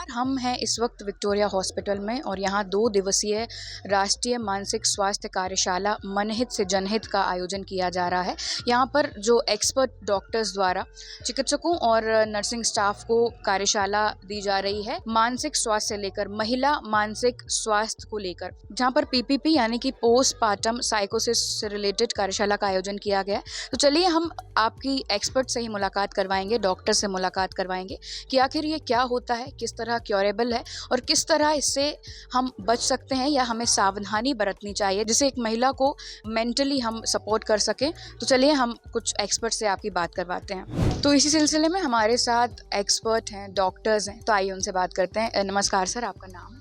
नमस्कार, हम हैं इस वक्त विक्टोरिया हॉस्पिटल में और यहाँ 2 दिवसीय राष्ट्रीय मानसिक स्वास्थ्य कार्यशाला मनहित से जनहित का आयोजन किया जा रहा है। यहाँ पर जो एक्सपर्ट डॉक्टर्स द्वारा चिकित्सकों और नर्सिंग स्टाफ को कार्यशाला दी जा रही है मानसिक स्वास्थ्य से लेकर महिला मानसिक स्वास्थ्य को लेकर, जहाँ पर पीपीपी यानी कि पोस्टपार्टम साइकोसिस से रिलेटेड कार्यशाला का आयोजन किया गया है। तो चलिए हम आपकी एक्सपर्ट से ही मुलाकात करवाएंगे, डॉक्टर से मुलाकात करवाएंगे कि आखिर ये क्या होता है, किस तरह क्योरेबल है और किस तरह इससे हम बच सकते हैं या हमें सावधानी बरतनी चाहिए जिससे एक महिला को मेंटली हम सपोर्ट कर सकें। तो चलिए हम कुछ एक्सपर्ट से आपकी बात करवाते हैं। तो इसी सिलसिले में हमारे साथ एक्सपर्ट हैं, डॉक्टर्स हैं, तो आइए उनसे बात करते हैं। नमस्कार सर, आपका नाम?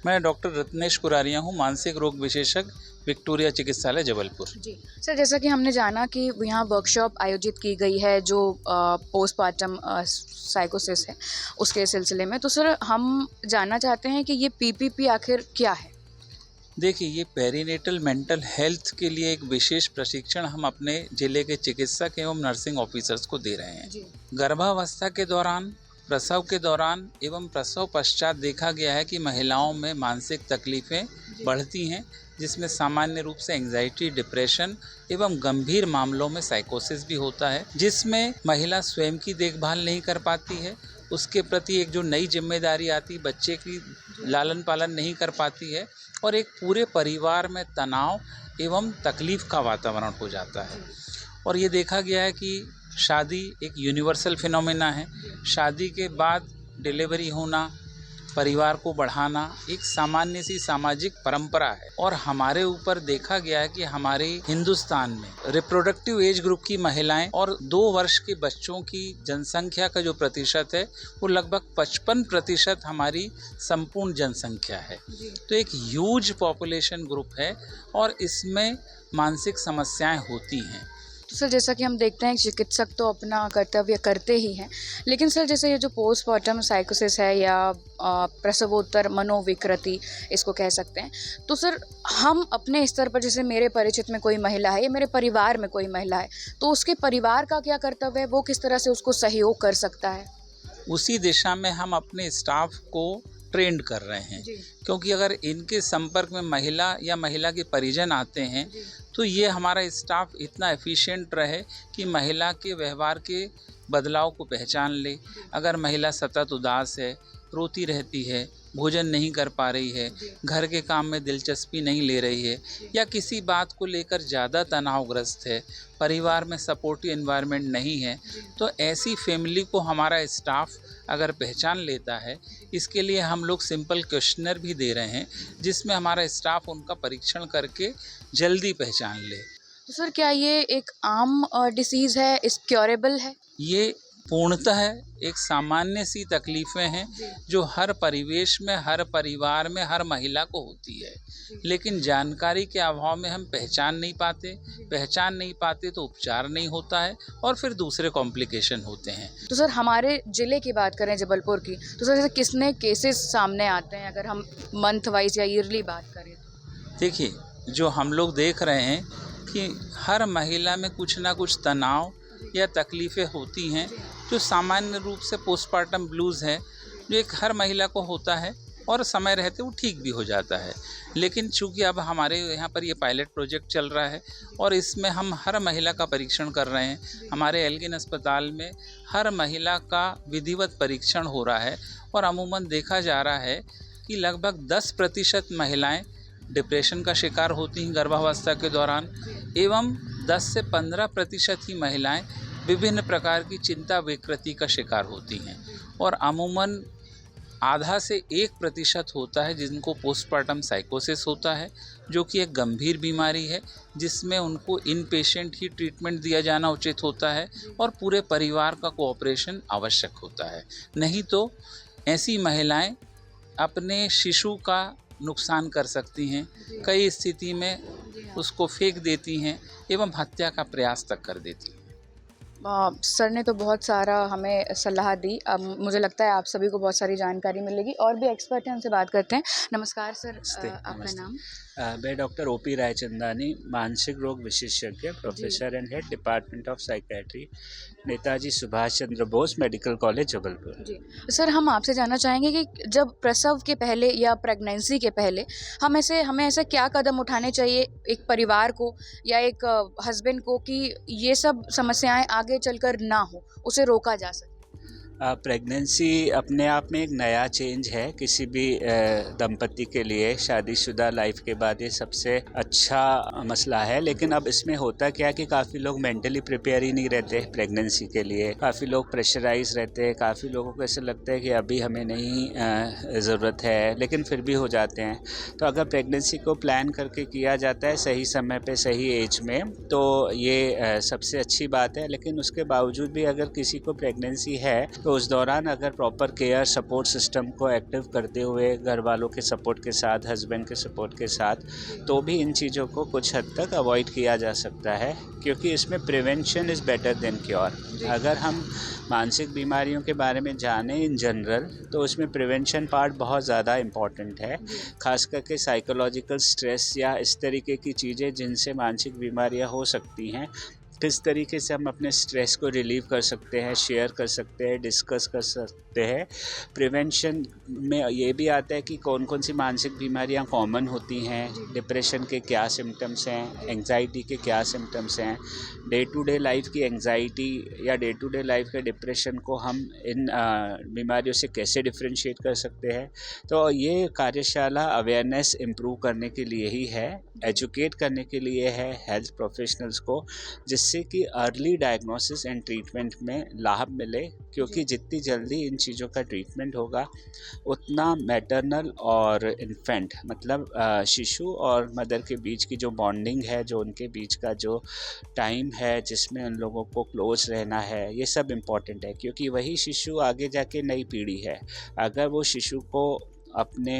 मैं डॉक्टर रत्नेश कुरारिया हूँ, मानसिक रोग विशेषज्ञ, विक्टोरिया चिकित्सालय जबलपुर। जी सर, जैसा कि हमने जाना कि यहाँ वर्कशॉप आयोजित की गई है जो पोस्टपार्टम साइकोसिस है उसके सिलसिले में, तो सर हम जानना चाहते हैं कि ये पीपीपी आखिर क्या है? देखिए, ये पेरीनेटल मेंटल हेल्थ के लिए एक विशेष प्रशिक्षण हम अपने जिले के चिकित्सक एवं नर्सिंग ऑफिसर्स को दे रहे हैं। गर्भावस्था के दौरान, प्रसव के दौरान एवं प्रसव पश्चात देखा गया है कि महिलाओं में मानसिक तकलीफ़ें बढ़ती हैं, जिसमें सामान्य रूप से एंग्जाइटी, डिप्रेशन एवं गंभीर मामलों में साइकोसिस भी होता है, जिसमें महिला स्वयं की देखभाल नहीं कर पाती है, उसके प्रति एक जो नई जिम्मेदारी आती, बच्चे की लालन पालन नहीं कर पाती है और एक पूरे परिवार में तनाव एवं तकलीफ़ का वातावरण हो जाता है। और ये देखा गया है कि शादी एक यूनिवर्सल फिनोमेना है। शादी के बाद डिलीवरी होना, परिवार को बढ़ाना एक सामान्य सी सामाजिक परंपरा है और हमारे ऊपर देखा गया है कि हमारे हिंदुस्तान में रिप्रोडक्टिव एज ग्रुप की महिलाएं और 2 वर्ष के बच्चों की जनसंख्या का जो प्रतिशत है वो लगभग 55% हमारी संपूर्ण जनसंख्या है। तो एक ह्यूज पॉपुलेशन ग्रुप है और इसमें मानसिक समस्याएं होती हैं। तो सर जैसा कि हम देखते हैं चिकित्सक तो अपना कर्तव्य करते ही हैं, लेकिन सर जैसे ये जो पोस्टपार्टम साइकोसिस है या प्रसवोत्तर मनोविकृति इसको कह सकते हैं, तो सर हम अपने स्तर पर, जैसे मेरे परिचित में कोई महिला है या मेरे परिवार में कोई महिला है, तो उसके परिवार का क्या कर्तव्य है, वो किस तरह से उसको सहयोग कर सकता है? उसी दिशा में हम अपने स्टाफ को ट्रेंड कर रहे हैं, क्योंकि अगर इनके संपर्क में महिला या महिला के परिजन आते हैं तो ये हमारा स्टाफ इतना एफिशिएंट रहे कि महिला के व्यवहार के बदलाव को पहचान ले। अगर महिला सतत उदास है, रोती रहती है, भोजन नहीं कर पा रही है, घर के काम में दिलचस्पी नहीं ले रही है या किसी बात को लेकर ज़्यादा तनावग्रस्त है, परिवार में सपोर्टिव एनवायरनमेंट नहीं है, तो ऐसी फैमिली को हमारा स्टाफ अगर पहचान लेता है, इसके लिए हम लोग सिंपल क्वेश्चनर भी दे रहे हैं जिसमें हमारा स्टाफ उनका परीक्षण करके जल्दी पहचान ले। तो सर क्या ये एक आम डिसीज़ है, इस क्योरेबल है? ये पूर्णतः एक सामान्य सी तकलीफ़ें हैं जो हर परिवेश में, हर परिवार में, हर महिला को होती है, लेकिन जानकारी के अभाव में हम पहचान नहीं पाते तो उपचार नहीं होता है और फिर दूसरे कॉम्प्लिकेशन होते हैं। तो सर हमारे ज़िले की बात करें जबलपुर की, तो सर जैसे कितने केसेस सामने आते हैं अगर हम मंथ वाइज या ईयरली बात करें तो? देखिए, जो हम लोग देख रहे हैं कि हर महिला में कुछ ना कुछ तनाव या तकलीफ़ें होती हैं जो सामान्य रूप से पोस्टपार्टम ब्लूज़ है, जो एक हर महिला को होता है और समय रहते वो ठीक भी हो जाता है। लेकिन चूँकि अब हमारे यहाँ पर ये पायलट प्रोजेक्ट चल रहा है और इसमें हम हर महिला का परीक्षण कर रहे हैं। हमारे एल्गिन अस्पताल में हर महिला का विधिवत परीक्षण हो रहा है और अमूमन देखा जा रहा है कि लगभग 10% महिलाएँ डिप्रेशन का शिकार होती हैं गर्भावस्था के दौरान एवं 10 से 15% ही महिलाएं विभिन्न प्रकार की चिंता विकृति का शिकार होती हैं और अमूमन आधा से 1% होता है जिनको पोस्टपार्टम साइकोसिस होता है, जो कि एक गंभीर बीमारी है जिसमें उनको इन पेशेंट ही ट्रीटमेंट दिया जाना उचित होता है और पूरे परिवार का कोऑपरेशन आवश्यक होता है। नहीं तो ऐसी महिलाएं अपने शिशु का नुकसान कर सकती हैं, कई स्थिति में उसको फेंक देती हैं एवं हत्या का प्रयास तक कर देती हैं। सर ने तो बहुत सारा हमें सलाह दी। अब मुझे लगता है आप सभी को बहुत सारी जानकारी मिलेगी और भी एक्सपर्ट हैं, उनसे बात करते हैं। नमस्कार सर, आपका नाम? मैं डॉक्टर ओपी रायचंदानी, मानसिक रोग विशेषज्ञ, professor and head department of psychiatry, Netaji Subhash Chandra Bose medical college Jabalpur. जी सर, हम आपसे जानना चाहेंगे कि जब प्रसव के पहले या प्रेगनेंसी के पहले हमें ऐसे क्या कदम उठाने चाहिए एक परिवार को या एक हस्बैंड को कि ये सब समस्याएं आगे चलकर ना हो, उसे रोका जा सके। प्रेगनेंसी अपने आप में एक नया चेंज है किसी भी दंपति के लिए। शादीशुदा लाइफ के बाद ये सबसे अच्छा मसला है, लेकिन अब इसमें होता क्या कि काफ़ी लोग मेंटली प्रिपेयर ही नहीं रहते प्रेगनेंसी के लिए। काफ़ी लोग प्रेशराइज रहते हैं, काफ़ी लोगों को ऐसा लगता है कि अभी हमें नहीं ज़रूरत है, लेकिन फिर भी हो जाते हैं। तो अगर प्रेगनेंसी को प्लान करके किया जाता है सही समय पे सही एज में, तो ये सबसे अच्छी बात है। लेकिन उसके बावजूद भी अगर किसी को प्रेगनेंसी है तो उस दौरान अगर प्रॉपर केयर सपोर्ट सिस्टम को एक्टिव करते हुए घर वालों के सपोर्ट के साथ, हस्बैंड के सपोर्ट के साथ, तो भी इन चीज़ों को कुछ हद तक अवॉइड किया जा सकता है, क्योंकि इसमें prevention is better than cure. अगर हम मानसिक बीमारियों के बारे में जानें इन जनरल, तो उसमें प्रिवेंशन पार्ट बहुत ज़्यादा इम्पॉर्टेंट है। खास करके साइकोलॉजिकल स्ट्रेस या इस तरीके की चीज़ें जिनसे मानसिक बीमारियां हो सकती हैं, किस तरीके से हम अपने स्ट्रेस को रिलीव कर सकते हैं, शेयर कर सकते हैं, डिस्कस कर सकते हैं। प्रिवेंशन में ये भी आता है कि कौन कौन सी मानसिक बीमारियां कॉमन होती हैं, डिप्रेशन के क्या सिम्टम्स हैं, एंग्जाइटी के क्या सिम्टम्स हैं, डे टू डे लाइफ की एंग्जाइटी या डे टू डे लाइफ के डिप्रेशन को हम इन बीमारियों से कैसे डिफ्रेंशिएट कर सकते हैं। तो ये कार्यशाला अवेयरनेस इम्प्रूव करने के लिए ही है, एजुकेट करने के लिए है हेल्थ प्रोफेशनल्स को, जिससे कि अर्ली डायग्नोसिस एंड ट्रीटमेंट में लाभ मिले। क्योंकि जितनी जल्दी इन चीज़ों का ट्रीटमेंट होगा, उतना मैटरनल और इन्फेंट मतलब शिशु और मदर के बीच की जो बॉन्डिंग है, जो उनके बीच का जो टाइम है जिसमें उन लोगों को क्लोज रहना है, ये सब इम्पॉर्टेंट है। क्योंकि वही शिशु आगे जाके नई पीढ़ी है। अगर वो शिशु को अपने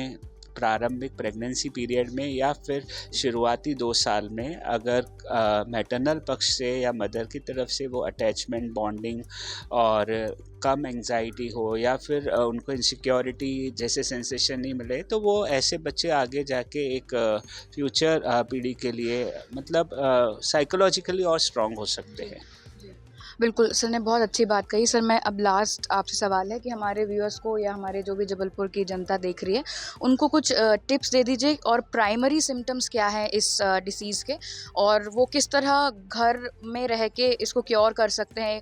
प्रारंभिक प्रेगनेंसी पीरियड में या फिर शुरुआती 2 साल में अगर मैटरनल पक्ष से या मदर की तरफ से वो अटैचमेंट, बॉन्डिंग और कम एंग्जाइटी हो, या फिर उनको इनसिक्योरिटी जैसे सेंसेशन नहीं मिले, तो वो ऐसे बच्चे आगे जाके एक फ्यूचर पीढ़ी के लिए मतलब साइकोलॉजिकली और स्ट्रॉन्ग हो सकते हैं। बिल्कुल, सर ने बहुत अच्छी बात कही। सर, मैं अब लास्ट आपसे सवाल है कि हमारे व्यूअर्स को या हमारे जो भी जबलपुर की जनता देख रही है, उनको कुछ टिप्स दे दीजिए और प्राइमरी सिम्टम्स क्या हैं इस डिसीज़ के, और वो किस तरह घर में रह के इसको क्योर कर सकते हैं,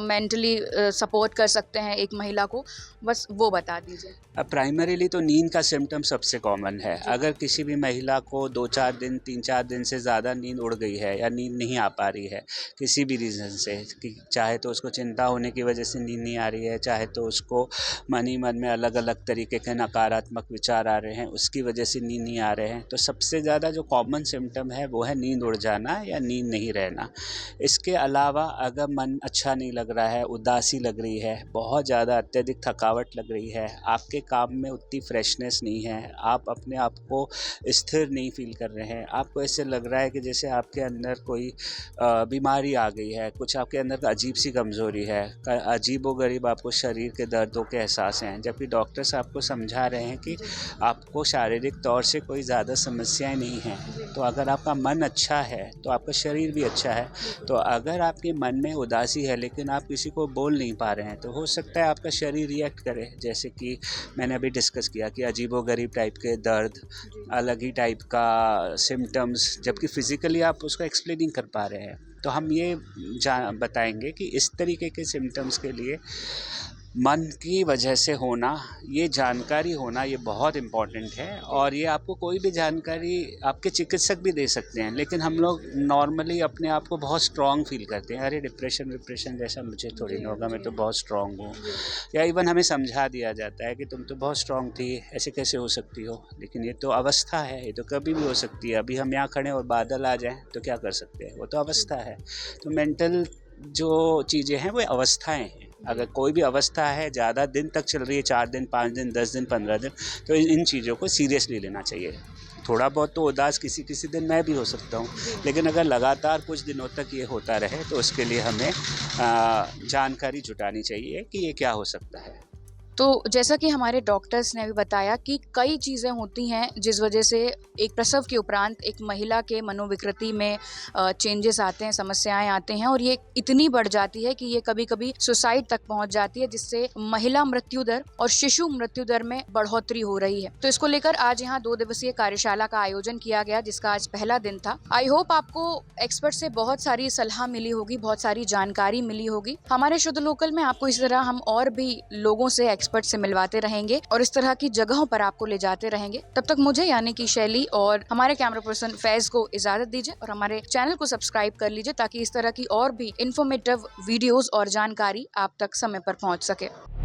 मेंटली सपोर्ट कर सकते हैं एक महिला को, बस वो बता दीजिए। प्राइमरीली तो नींद का सिम्टम सबसे कॉमन है। अगर किसी भी महिला को 2-4 दिन, 3-4 दिन से ज़्यादा नींद उड़ गई है या नींद नहीं आ पा रही है किसी भी रीज़न से, कि चाहे तो उसको चिंता होने की वजह से नींद नहीं आ रही है, चाहे तो उसको मन ही मन में अलग अलग तरीके के नकारात्मक विचार आ रहे हैं, उसकी वजह से नींद नहीं आ रहे हैं, तो सबसे ज़्यादा जो कॉमन सिम्टम है वो है नींद उड़ जाना या नींद नहीं रहना। इसके अलावा अगर मन अच्छा नहीं लग रहा है, उदासी लग रही है, बहुत ज़्यादा अत्यधिक थकावट लग रही है, आपके काम में उतनी फ्रेशनेस नहीं है, आप अपने आप को स्थिर नहीं फील कर रहे हैं, आपको ऐसे लग रहा है कि जैसे आपके अंदर कोई बीमारी आ गई है, कुछ आपके अंदर अजीब सी कमज़ोरी है, अजीबोगरीब आपको शरीर के दर्दों के एहसास हैं, जबकि डॉक्टर्स आपको समझा रहे हैं कि आपको शारीरिक तौर से कोई ज़्यादा समस्याएं नहीं हैं। तो अगर आपका मन अच्छा है तो आपका शरीर भी अच्छा है। तो अगर आपके मन में उदासी है लेकिन आप किसी को बोल नहीं पा रहे हैं, तो हो सकता है आपका शरीर रिएक्ट करे, जैसे कि मैंने अभी डिस्कस किया कि अजीबोगरीब टाइप के दर्द, अलग ही टाइप का सिम्टम्स, जबकि फिज़िकली आप उसको एक्सप्लेन नहीं कर पा रहे हैं। तो हम ये बताएंगे कि इस तरीके के सिम्टम्स के लिए मन की वजह से होना, ये जानकारी होना, ये बहुत इम्पॉर्टेंट है। और ये आपको कोई भी जानकारी आपके चिकित्सक भी दे सकते हैं, लेकिन हम लोग नॉर्मली अपने आप को बहुत स्ट्रॉन्ग फील करते हैं, अरे डिप्रेशन जैसा मुझे थोड़ी ना होगा, मैं तो बहुत स्ट्रॉन्ग हूँ। या इवन हमें समझा दिया जाता है कि तुम तो बहुत स्ट्रॉन्ग थी, ऐसे कैसे हो सकती हो। लेकिन ये तो अवस्था है, ये तो कभी भी हो सकती है। अभी हम यहाँ खड़े और बादल आ जाएँ तो क्या कर सकते हैं, वो तो अवस्था है। तो मेंटल जो चीज़ें हैं वो अवस्थाएँ हैं। अगर कोई भी अवस्था है, ज़्यादा दिन तक चल रही है, 4 दिन, 5 दिन, 10 दिन, 15 दिन, तो इन चीज़ों को सीरियसली लेना चाहिए। थोड़ा बहुत तो उदास किसी दिन मैं भी हो सकता हूँ, लेकिन अगर लगातार कुछ दिनों तक ये होता रहे तो उसके लिए हमें जानकारी जुटानी चाहिए कि ये क्या हो सकता है। तो जैसा कि हमारे डॉक्टर्स ने भी बताया कि कई चीज़ें होती हैं जिस वजह से एक प्रसव के उपरांत एक महिला के मनोविकृति में चेंजेस आते हैं, समस्याएं आते हैं और ये इतनी बढ़ जाती है कि ये कभी-कभी सुसाइड तक पहुंच जाती है, जिससे महिला मृत्यु दर और शिशु मृत्यु दर में बढ़ोतरी हो रही है। तो इसको लेकर आज यहाँ 2 दिवसीय कार्यशाला का आयोजन किया गया, जिसका आज पहला दिन था। आई होप आपको एक्सपर्ट से बहुत सारी सलाह मिली होगी, बहुत सारी जानकारी मिली होगी। हमारे शुद्ध लोकल में आपको इस तरह हम और भी लोगों से, एक्सपर्ट से मिलवाते रहेंगे और इस तरह की जगहों पर आपको ले जाते रहेंगे। तब तक मुझे यानी कि शैली और हमारे कैमरा पर्सन फैज को इजाजत दीजिए और हमारे चैनल को सब्सक्राइब कर लीजिए ताकि इस तरह की और भी इंफॉर्मेटिव वीडियोस और जानकारी आप तक समय पर पहुंच सके।